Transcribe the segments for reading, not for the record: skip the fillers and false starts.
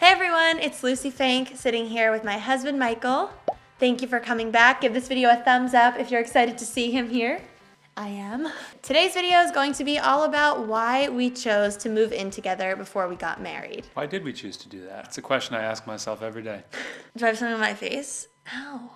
Hey everyone, it's Lucie Fink sitting here with my husband Michael. Thank you for coming back. Give this video a thumbs up if you're excited to see him here. I am. Today's video is going to be all about why we chose to move in together before we got married. Why did we choose to do that? It's a question I ask myself every day. Do I have something on my face? Ow.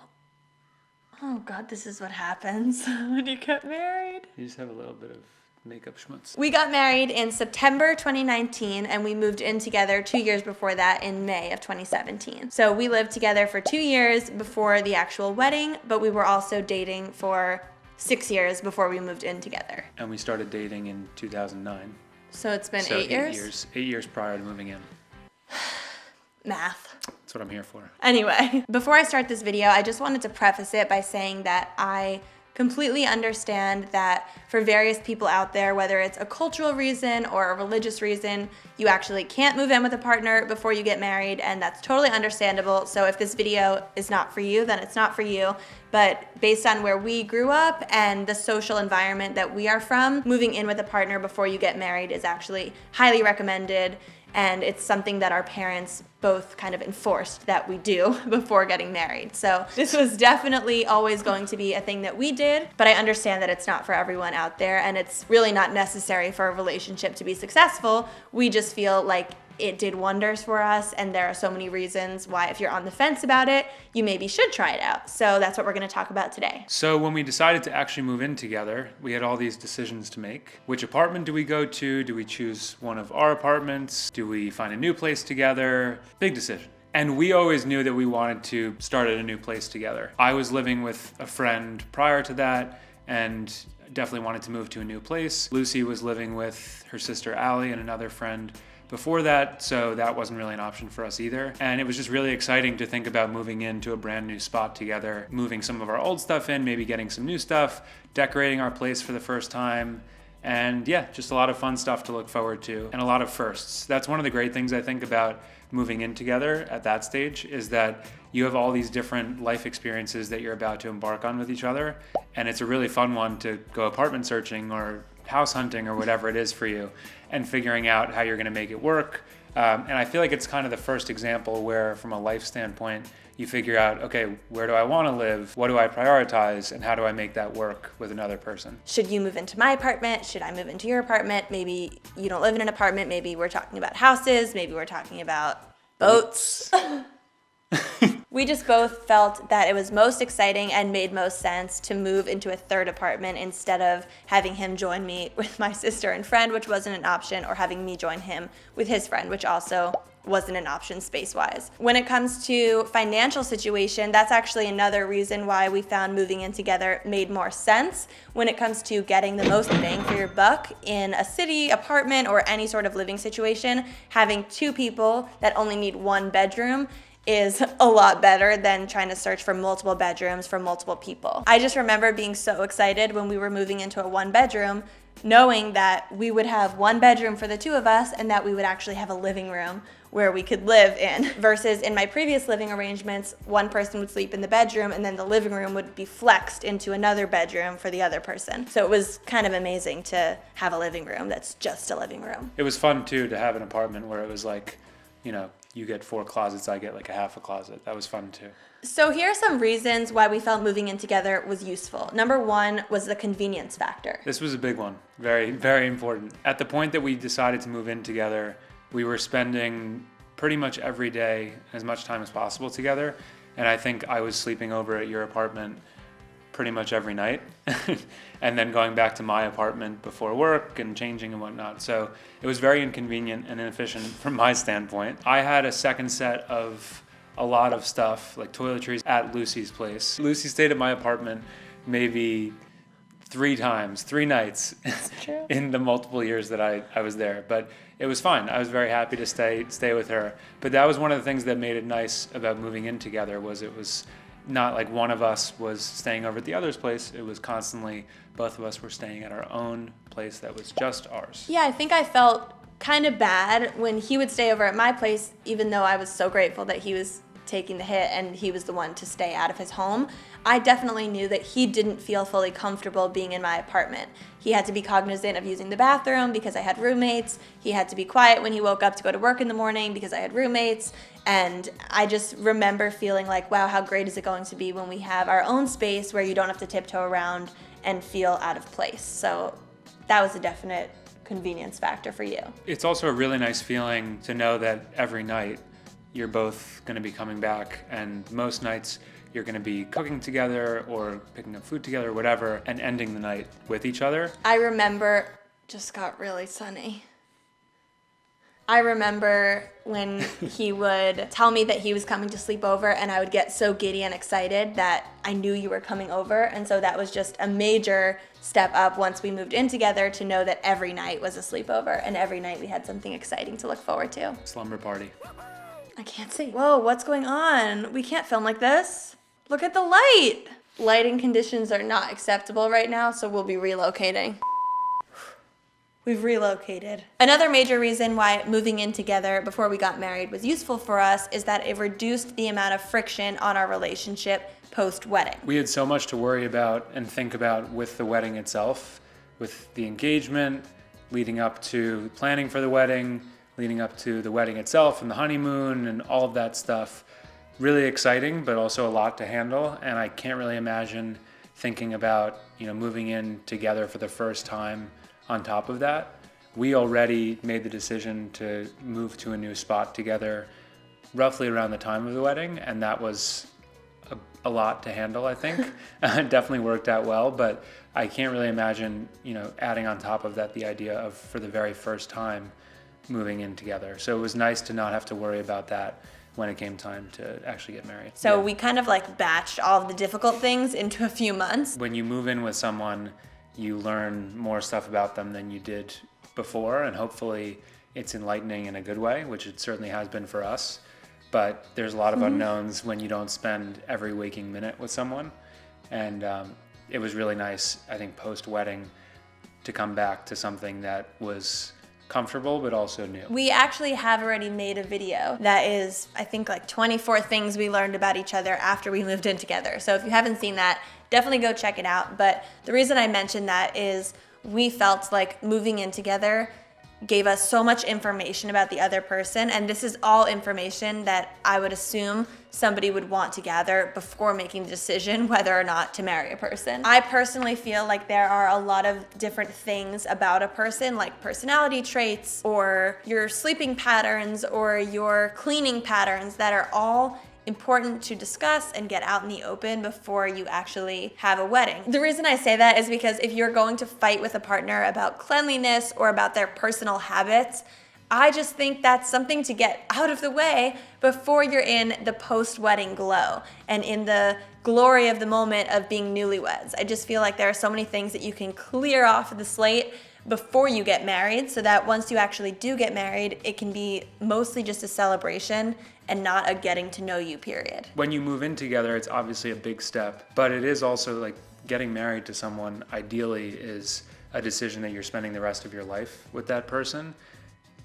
Oh God, this is what happens when you get married. You just have a little bit of makeup schmutz. We got married in September 2019 and we moved in together 2 years before that in May of 2017. So we lived together for 2 years before the actual wedding, but we were also dating for 6 years before we moved in together. And we started dating in 2009. So it's been 8 years? 8 years prior to moving in. Math. That's what I'm here for. Anyway, before I start this video, I just wanted to preface it by saying that I completely understand that for various people out there, whether it's a cultural reason or a religious reason, you actually can't move in with a partner before you get married, and that's totally understandable. So if this video is not for you, then it's not for you. But based on where we grew up and the social environment that we are from, moving in with a partner before you get married is actually highly recommended. And it's something that our parents both kind of enforced that we do before getting married. So this was definitely always going to be a thing that we did, but I understand that it's not for everyone out there, and it's really not necessary for a relationship to be successful. We just feel like it did wonders for us, and there are so many reasons why if you're on the fence about it, you maybe should try it out. So that's what we're gonna talk about today. So when we decided to actually move in together, we had all these decisions to make. Which apartment do we go to? Do we choose one of our apartments? Do we find a new place together? Big decision. And we always knew that we wanted to start at a new place together. I was living with a friend prior to that, and definitely wanted to move to a new place. Lucy was living with her sister Allie and another friend before that, so that wasn't really an option for us either. And it was just really exciting to think about moving into a brand new spot together, moving some of our old stuff in, maybe getting some new stuff, decorating our place for the first time. And yeah, just a lot of fun stuff to look forward to and a lot of firsts. That's one of the great things I think about moving in together at that stage, is that you have all these different life experiences that you're about to embark on with each other. And it's a really fun one to go apartment searching or house hunting or whatever it is for you, and figuring out how you're gonna make it work. And I feel like it's kind of the first example where, from a life standpoint, you figure out, okay, where do I wanna live? What do I prioritize? And how do I make that work with another person? Should you move into my apartment? Should I move into your apartment? Maybe you don't live in an apartment. Maybe we're talking about houses. Maybe we're talking about boats. We just both felt that it was most exciting and made most sense to move into a third apartment instead of having him join me with my sister and friend, which wasn't an option, or having me join him with his friend, which also wasn't an option space-wise. When it comes to financial situation, that's actually another reason why we found moving in together made more sense. When it comes to getting the most bang for your buck in a city, apartment, or any sort of living situation, having two people that only need one bedroom is a lot better than trying to search for multiple bedrooms for multiple people. I just remember being so excited when we were moving into a one bedroom, knowing that we would have one bedroom for the two of us and that we would actually have a living room where we could live in, versus in my previous living arrangements, one person would sleep in the bedroom and then the living room would be flexed into another bedroom for the other person. So it was kind of amazing to have a living room that's just a living room. It was fun too to have an apartment where it was like, you know, you get 4 closets, I get like a half a closet. That was fun too. So here are some reasons why we felt moving in together was useful. Number one was the convenience factor. This was a big one. Very, very important. At the point that we decided to move in together, we were spending pretty much every day as much time as possible together. And I think I was sleeping over at your apartment pretty much every night and then going back to my apartment before work and changing and whatnot. So it was very inconvenient and inefficient from my standpoint. I had a second set of a lot of stuff, like toiletries, at Lucy's place. Lucy stayed at my apartment maybe 3 times, 3 nights in the multiple years that I was there. But it was fine. I was very happy to stay with her. But that was one of the things that made it nice about moving in together, was it was not like one of us was staying over at the other's place. It was constantly both of us were staying at our own place that was just ours. Yeah, I think I felt kind of bad when he would stay over at my place, even though I was so grateful that he was taking the hit and he was the one to stay out of his home, I definitely knew that he didn't feel fully comfortable being in my apartment. He had to be cognizant of using the bathroom because I had roommates. He had to be quiet when he woke up to go to work in the morning because I had roommates. And I just remember feeling like, wow, how great is it going to be when we have our own space where you don't have to tiptoe around and feel out of place. So that was a definite convenience factor for you. It's also a really nice feeling to know that every night you're both going to be coming back, and most nights you're going to be cooking together or picking up food together, whatever, and ending the night with each other. I remember, just got really sunny. I remember when he would tell me that he was coming to sleep over, and I would get so giddy and excited that I knew you were coming over. And so that was just a major step up once we moved in together to know that every night was a sleepover and every night we had something exciting to look forward to. Slumber party. I can't see. Whoa, what's going on? We can't film like this. Look at the light. Lighting conditions are not acceptable right now, so we'll be relocating. We've relocated. Another major reason why moving in together before we got married was useful for us is that it reduced the amount of friction on our relationship post-wedding. We had so much to worry about and think about with the wedding itself, with the engagement, leading up to planning for the wedding, leading up to the wedding itself and the honeymoon and all of that stuff. Really exciting, but also a lot to handle. And I can't really imagine thinking about, moving in together for the first time on top of that. We already made the decision to move to a new spot together roughly around the time of the wedding, and that was a lot to handle, I think. It definitely worked out well, but I can't really imagine, adding on top of that the idea of, for the very first time, moving in together. So it was nice to not have to worry about that when it came time to actually get married. So we kind of batched all of the difficult things into a few months. When you move in with someone, you learn more stuff about them than you did before, and hopefully it's enlightening in a good way, which it certainly has been for us. But there's a lot of unknowns when you don't spend every waking minute with someone. And it was really nice, I think, post-wedding to come back to something that was comfortable but also new. We actually have already made a video that is, I think, 24 things we learned about each other after we moved in together. So if you haven't seen that, definitely go check it out. But the reason I mentioned that is we felt like moving in together gave us so much information about the other person, and this is all information that I would assume somebody would want to gather before making the decision whether or not to marry a person. I personally feel like there are a lot of different things about a person, like personality traits or your sleeping patterns or your cleaning patterns, that are all important to discuss and get out in the open before you actually have a wedding. The reason I say that is because if you're going to fight with a partner about cleanliness or about their personal habits, I just think that's something to get out of the way before you're in the post-wedding glow and in the glory of the moment of being newlyweds. I just feel like there are so many things that you can clear off of the slate before you get married, so that once you actually do get married, it can be mostly just a celebration and not a getting to know you period. When you move in together, it's obviously a big step, but it is also getting married to someone ideally is a decision that you're spending the rest of your life with that person.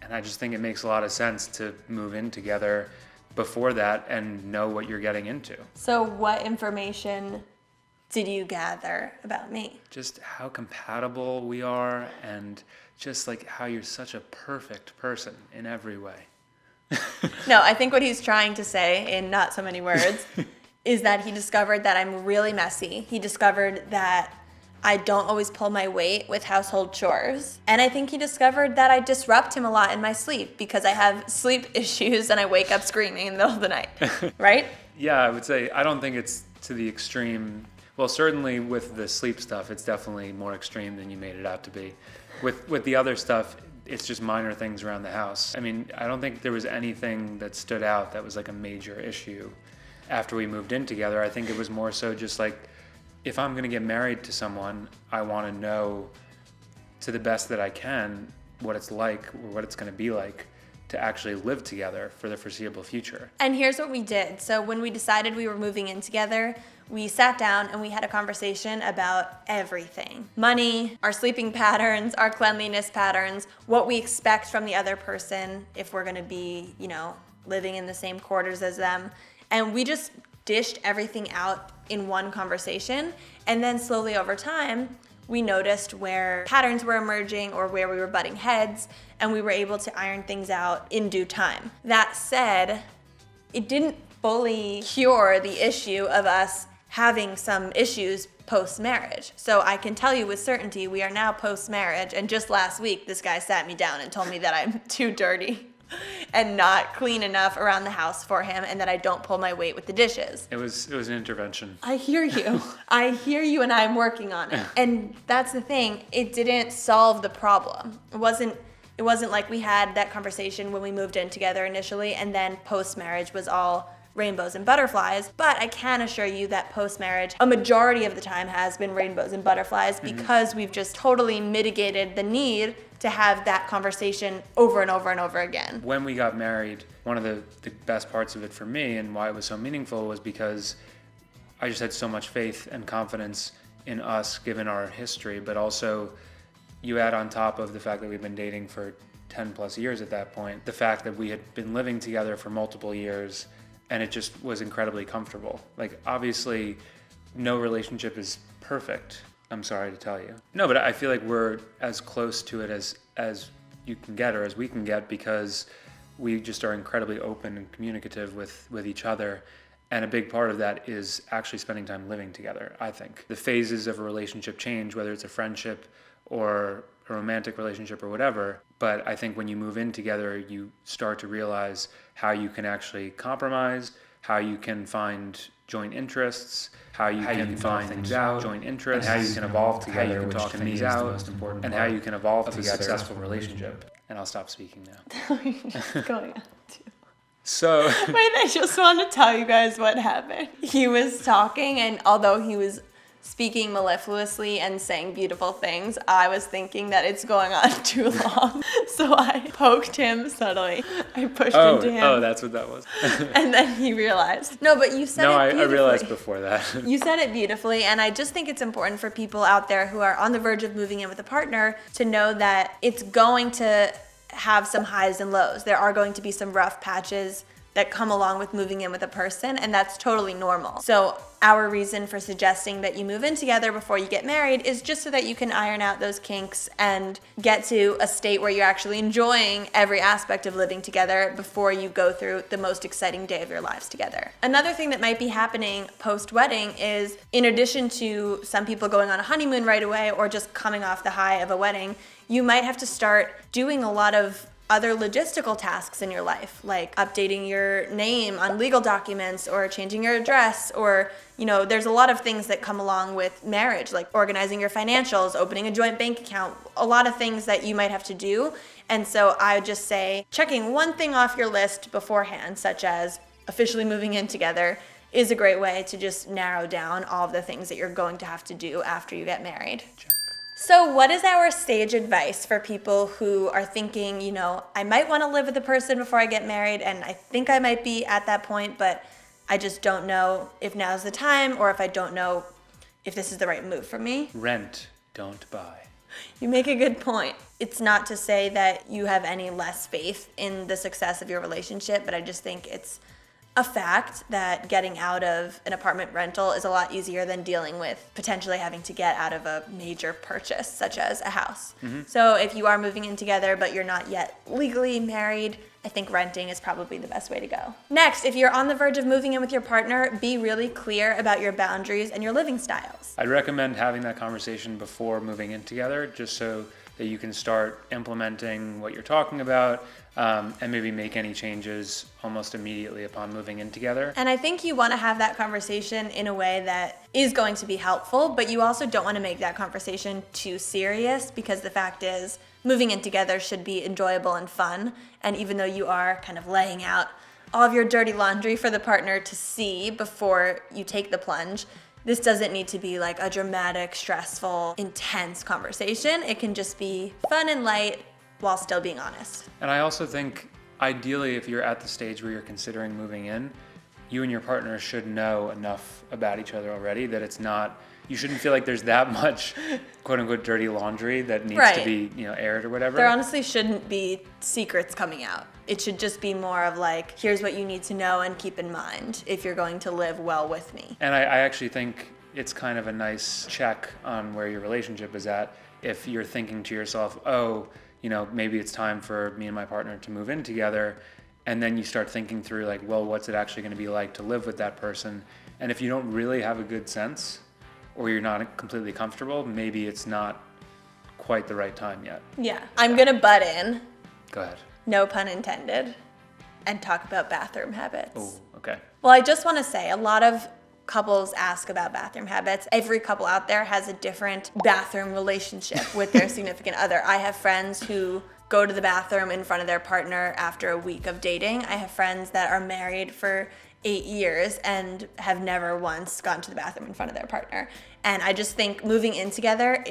And I just think it makes a lot of sense to move in together before that and know what you're getting into. So what information did you gather about me? Just how compatible we are, and just how you're such a perfect person in every way. No, I think what he's trying to say, in not so many words, is that he discovered that I'm really messy. He discovered that I don't always pull my weight with household chores. And I think he discovered that I disrupt him a lot in my sleep because I have sleep issues and I wake up screaming in the middle of the night, right? Yeah, I would say I don't think it's to the extreme. Well, certainly with the sleep stuff, it's definitely more extreme than you made it out to be. With the other stuff, it's just minor things around the house. I mean, I don't think there was anything that stood out that was a major issue after we moved in together. I think it was more so just if I'm going to get married to someone, I want to know to the best that I can what it's like or what it's going to be like to actually live together for the foreseeable future. And here's what we did. So when we decided we were moving in together, we sat down and we had a conversation about everything. Money, our sleeping patterns, our cleanliness patterns, what we expect from the other person if we're going to be, living in the same quarters as them. And we just dished everything out in one conversation. And then slowly over time, we noticed where patterns were emerging or where we were butting heads, and we were able to iron things out in due time. That said, it didn't fully cure the issue of us having some issues post-marriage. So I can tell you with certainty, we are now post-marriage, and just last week, this guy sat me down and told me that I'm too dirty and not clean enough around the house for him, and that I don't pull my weight with the dishes. It was an intervention. I hear you. I hear you, and I'm working on it. And that's the thing. It didn't solve the problem. It wasn't like we had that conversation when we moved in together initially, and then post-marriage was all rainbows and butterflies. But I can assure you that post-marriage, a majority of the time has been rainbows and butterflies, because we've just totally mitigated the need to have that conversation over and over and over again. When we got married, one of the best parts of it for me and why it was so meaningful was because I just had so much faith and confidence in us given our history, but also you add on top of the fact that we've been dating for 10 plus years at that point, the fact that we had been living together for multiple years, and it just was incredibly comfortable. Like, obviously, no relationship is perfect, I'm sorry to tell you. No, but I feel like we're as close to it as you can get, or as we can get, because we just are incredibly open and communicative with each other. And a big part of that is actually spending time living together, I think. The phases of a relationship change, whether it's a friendship or a romantic relationship or whatever. But I think when you move in together, you start to realize how you can actually compromise, how you can find joint interests, how you can find things out, joint interests, and how you can evolve together, which to me is the most important, and how you can evolve together a successful relationship. And I'll stop speaking now. Going on too. So wait, I just want to tell you guys what happened. He was talking, and although he was speaking mellifluously and saying beautiful things, I was thinking that it's going on too long. So I poked him subtly. I pushed into him. Oh, that's what that was. And then he realized. No, but you said it beautifully. I realized before that. You said it beautifully, and I just think it's important for people out there who are on the verge of moving in with a partner to know that it's going to have some highs and lows. There are going to be some rough patches that come along with moving in with a person, and that's totally normal. So our reason for suggesting that you move in together before you get married is just so that you can iron out those kinks and get to a state where you're actually enjoying every aspect of living together before you go through the most exciting day of your lives together. Another thing that might be happening post-wedding is, in addition to some people going on a honeymoon right away or just coming off the high of a wedding, you might have to start doing a lot of other logistical tasks in your life, like updating your name on legal documents or changing your address, or, there's a lot of things that come along with marriage, like organizing your financials, opening a joint bank account, a lot of things that you might have to do. And so I would just say checking one thing off your list beforehand, such as officially moving in together, is a great way to just narrow down all of the things that you're going to have to do after you get married. So what is our sage advice for people who are thinking, I might want to live with a person before I get married, and I think I might be at that point, but I just don't know if now's the time, or if I don't know if this is the right move for me? Rent, don't buy. You make a good point. It's not to say that you have any less faith in the success of your relationship, but I just think it's a fact that getting out of an apartment rental is a lot easier than dealing with potentially having to get out of a major purchase, such as a house. Mm-hmm. So if you are moving in together, but you're not yet legally married, I think renting is probably the best way to go. Next, if you're on the verge of moving in with your partner, be really clear about your boundaries and your living styles. I'd recommend having that conversation before moving in together, just so that you can start implementing what you're talking about, and maybe make any changes almost immediately upon moving in together. And I think you want to have that conversation in a way that is going to be helpful, but you also don't want to make that conversation too serious, because the fact is, moving in together should be enjoyable and fun. And even though you are kind of laying out all of your dirty laundry for the partner to see before you take the plunge, this doesn't need to be like a dramatic, stressful, intense conversation. It can just be fun and light while still being honest. And I also think, ideally, if you're at the stage where you're considering moving in, you and your partner should know enough about each other already that it's not, you shouldn't feel like there's that much quote unquote dirty laundry that needs to be, aired or whatever. There honestly shouldn't be secrets coming out. It should just be more of like, here's what you need to know and keep in mind if you're going to live well with me. And I actually think it's kind of a nice check on where your relationship is at. If you're thinking to yourself, oh, maybe it's time for me and my partner to move in together. And then you start thinking through like, well, what's it actually going to be like to live with that person? And if you don't really have a good sense, or you're not completely comfortable, maybe it's not quite the right time yet. Yeah. I'm going to butt in. Go ahead. No pun intended. And talk about bathroom habits. Oh, okay. Well, I just want to say a lot of couples ask about bathroom habits. Every couple out there has a different bathroom relationship with their significant other. I have friends who go to the bathroom in front of their partner after a week of dating. I have friends that are married for 8 years and have never once gone to the bathroom in front of their partner. And I just think moving in together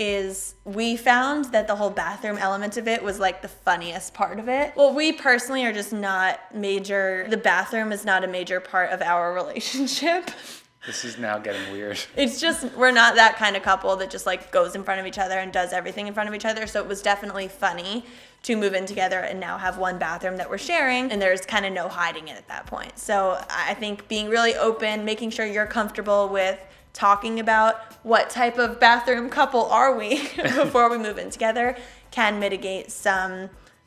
we found that the whole bathroom element of it was like the funniest part of it. Well, we personally are just the bathroom is not a major part of our relationship. This is now getting weird. It's just, we're not that kind of couple that just like goes in front of each other and does everything in front of each other. So it was definitely funny to move in together and now have one bathroom that we're sharing, and there's kind of no hiding it at that point. So I think being really open, making sure you're comfortable with talking about what type of bathroom couple are we before we move in together can mitigate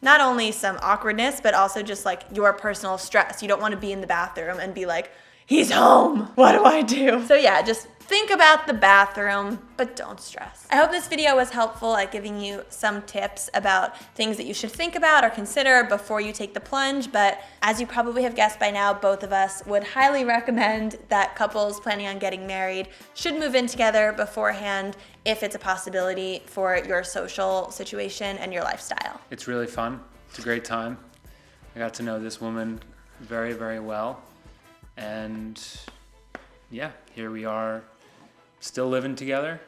not only some awkwardness, but also just like your personal stress. You don't want to be in the bathroom and be like, he's home, what do I do? So yeah, just think about the bathroom, but don't stress. I hope this video was helpful at giving you some tips about things that you should think about or consider before you take the plunge. But as you probably have guessed by now, both of us would highly recommend that couples planning on getting married should move in together beforehand if it's a possibility for your social situation and your lifestyle. It's really fun. It's a great time. I got to know this woman very, very well. And yeah, here we are, still living together.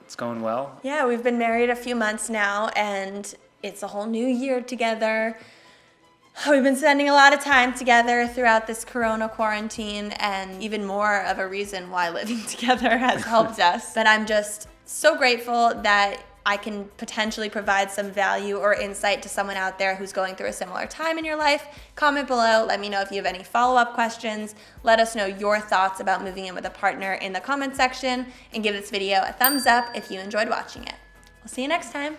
It's going well. Yeah, we've been married a few months now, and it's a whole new year together. We've been spending a lot of time together throughout this corona quarantine, and even more of a reason why living together has helped us. But I'm just so grateful that I can potentially provide some value or insight to someone out there who's going through a similar time in your life. Comment below. Let me know if you have any follow-up questions. Let us know your thoughts about moving in with a partner in the comment section, and give this video a thumbs up if you enjoyed watching it. We'll see you next time.